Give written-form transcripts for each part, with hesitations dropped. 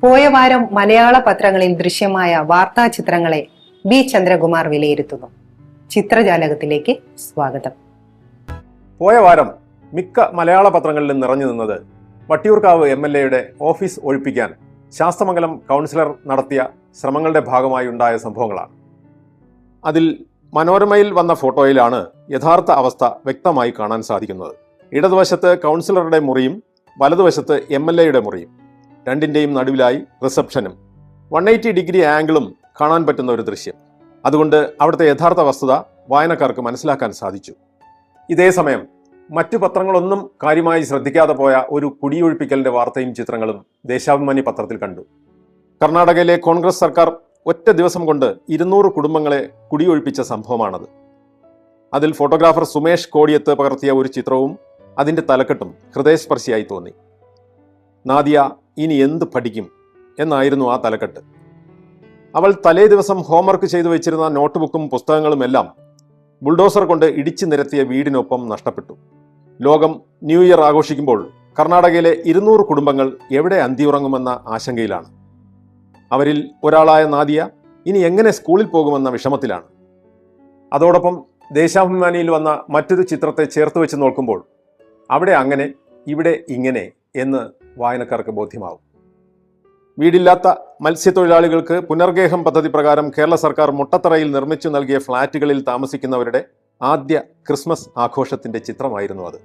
പോയ വാരം മലയാള പത്രങ്ങളിൽ ദൃശ്യമായ വാർത്താ ചിത്രങ്ങളെ ബി ചന്ദ്രകുമാർ വിലയിരുത്തുന്നു. ചിത്രജാലകത്തിലേക്ക് സ്വാഗതം. പോയ വാരം മിക്ക മലയാള പത്രങ്ങളിലും നിറഞ്ഞു നിന്നത് വട്ടിയൂർക്കാവ് MLA-യുടെ ഓഫീസ് ഒഴിപ്പിക്കാൻ ശാസ്തമംഗലം കൗൺസിലർ നടത്തിയ ശ്രമങ്ങളുടെ ഭാഗമായി ഉണ്ടായ സംഭവങ്ങളാണ്. അതിൽ മനോരമയിൽ വന്ന ഫോട്ടോയിലാണ് യഥാർത്ഥ അവസ്ഥ വ്യക്തമായി കാണാൻ സാധിക്കുന്നത്. ഇടതുവശത്ത് കൗൺസിലറുടെ മുറിയും വലതുവശത്ത് MLA-യുടെ മുറിയും, രണ്ടിൻ്റെയും നടുവിലായി റിസപ്ഷനും 180 ഡിഗ്രി ആംഗിളും കാണാൻ പറ്റുന്ന ഒരു ദൃശ്യം. അതുകൊണ്ട് അവിടുത്തെ യഥാർത്ഥ വസ്തുത വായനക്കാർക്ക് മനസ്സിലാക്കാൻ സാധിച്ചു. ഇതേസമയം മറ്റു പത്രങ്ങളൊന്നും കാര്യമായി ശ്രദ്ധിക്കാതെ പോയ ഒരു കുടിയൊഴിപ്പിക്കലിന്റെ വാർത്തയും ചിത്രങ്ങളും ദേശാഭിമാനി പത്രത്തിൽ കണ്ടു. കർണാടകയിലെ കോൺഗ്രസ് സർക്കാർ ഒറ്റ ദിവസം കൊണ്ട് 200 കുടുംബങ്ങളെ കുടിയൊഴിപ്പിച്ച സംഭവമാണത്. അതിൽ ഫോട്ടോഗ്രാഫർ സുമേഷ് കോടിയത്ത് പകർത്തിയ ഒരു ചിത്രവും അതിൻ്റെ തലക്കെട്ടും ഹൃദയസ്പർശിയായി തോന്നി. നാദിയ ഇനി എന്ത് പഠിക്കും എന്നായിരുന്നു ആ തലക്കെട്ട്. അവൾ തലേ ദിവസം ഹോംവർക്ക് ചെയ്തു വെച്ചിരുന്ന നോട്ട്ബുക്കും പുസ്തകങ്ങളും എല്ലാം ബുൾഡോസർ കൊണ്ട് ഇടിച്ചു നിരത്തിയ വീടിനൊപ്പം നഷ്ടപ്പെട്ടു. ലോകം ന്യൂ ഇയർ ആഘോഷിക്കുമ്പോൾ കർണാടകയിലെ 200 കുടുംബങ്ങൾ എവിടെ അന്തിയുറങ്ങുമെന്ന ആശങ്കയിലാണ്. അവരിൽ ഒരാളായ നാദിയ ഇനി എങ്ങനെ സ്കൂളിൽ പോകുമെന്ന വിഷമത്തിലാണ്. അതോടൊപ്പം ദേശാഭിമാനിയിൽ വന്ന മറ്റൊരു ചിത്രത്തെ ചേർത്ത് വെച്ച് നോക്കുമ്പോൾ അവിടെ അങ്ങനെ ഇവിടെ ഇങ്ങനെ എന്ന് വായനക്കാർക്ക് ബോധ്യമാവും. വീടില്ലാത്ത മത്സ്യത്തൊഴിലാളികൾക്ക് പുനർഗേഹം പദ്ധതി പ്രകാരം കേരള സർക്കാർ മുട്ടത്തറയിൽ നിർമ്മിച്ചു നൽകിയ ഫ്ളാറ്റുകളിൽ താമസിക്കുന്നവരുടെ ആദ്യ ക്രിസ്മസ് ആഘോഷത്തിന്റെ ചിത്രമായിരുന്നു അത്.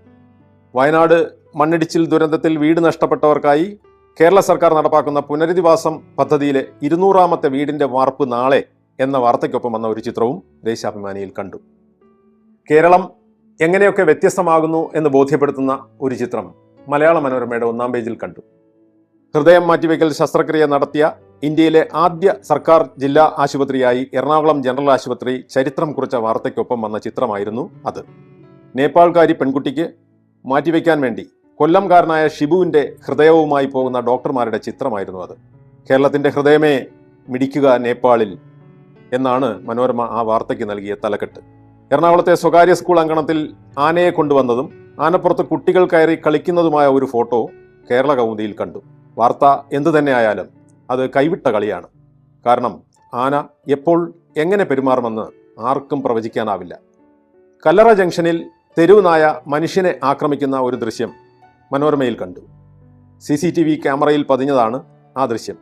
വയനാട് മണ്ണിടിച്ചിൽ ദുരന്തത്തിൽ വീട് നഷ്ടപ്പെട്ടവർക്കായി കേരള സർക്കാർ നടപ്പാക്കുന്ന പുനരധിവാസം പദ്ധതിയിലെ 200ാമത്തെ വീടിന്റെ വാർപ്പ് നാളെ എന്ന വാർത്തയ്ക്കൊപ്പം വന്ന ഒരു ചിത്രവും ദേശാഭിമാനിയിൽ കണ്ടു. കേരളം എങ്ങനെയൊക്കെ വ്യത്യസ്തമാകുന്നു എന്ന് ബോധ്യപ്പെടുത്തുന്ന ഒരു ചിത്രം മലയാള മനോരമയുടെ 1-ാം പേജിൽ കണ്ടു. ഹൃദയം മാറ്റിവെക്കൽ ശസ്ത്രക്രിയ നടത്തിയ ഇന്ത്യയിലെ ആദ്യ സർക്കാർ ജില്ലാ ആശുപത്രിയായി എറണാകുളം ജനറൽ ആശുപത്രി ചരിത്രം കുറിച്ച വാർത്തയ്ക്കൊപ്പം വന്ന ചിത്രമായിരുന്നു അത്. നേപ്പാൾക്കാരി പെൺകുട്ടിക്ക് മാറ്റിവെക്കാൻ വേണ്ടി കൊല്ലംകാരനായ ഷിബുവിൻ്റെ ഹൃദയവുമായി പോകുന്ന ഡോക്ടർമാരുടെ ചിത്രമായിരുന്നു അത്. കേരളത്തിൻ്റെ ഹൃദയമേ മിടിക്കുക നേപ്പാളിൽ എന്നാണ് മനോരമ ആ വാർത്തയ്ക്ക് നൽകിയ തലക്കെട്ട്. എറണാകുളത്തെ സ്വകാര്യ സ്കൂൾ അങ്കണത്തിൽ ആനയെ കൊണ്ടുവന്നതും ആനപ്പുറത്ത് കുട്ടികൾ കയറി കളിക്കുന്നതുമായ ഒരു ഫോട്ടോ കേരള കൗമുദിയിൽ കണ്ടു. വാർത്ത എന്തു തന്നെയായാലും അത് കൈവിട്ട കളിയാണ്. കാരണം ആന എപ്പോൾ എങ്ങനെ പെരുമാറുമെന്ന് ആർക്കും പ്രവചിക്കാനാവില്ല. കല്ലറ ജംഗ്ഷനിൽ തെരുവ് നായ മനുഷ്യനെ ആക്രമിക്കുന്ന ഒരു ദൃശ്യം മനോരമയിൽ കണ്ടു. CCTV ക്യാമറയിൽ പതിഞ്ഞതാണ് ആ ദൃശ്യം.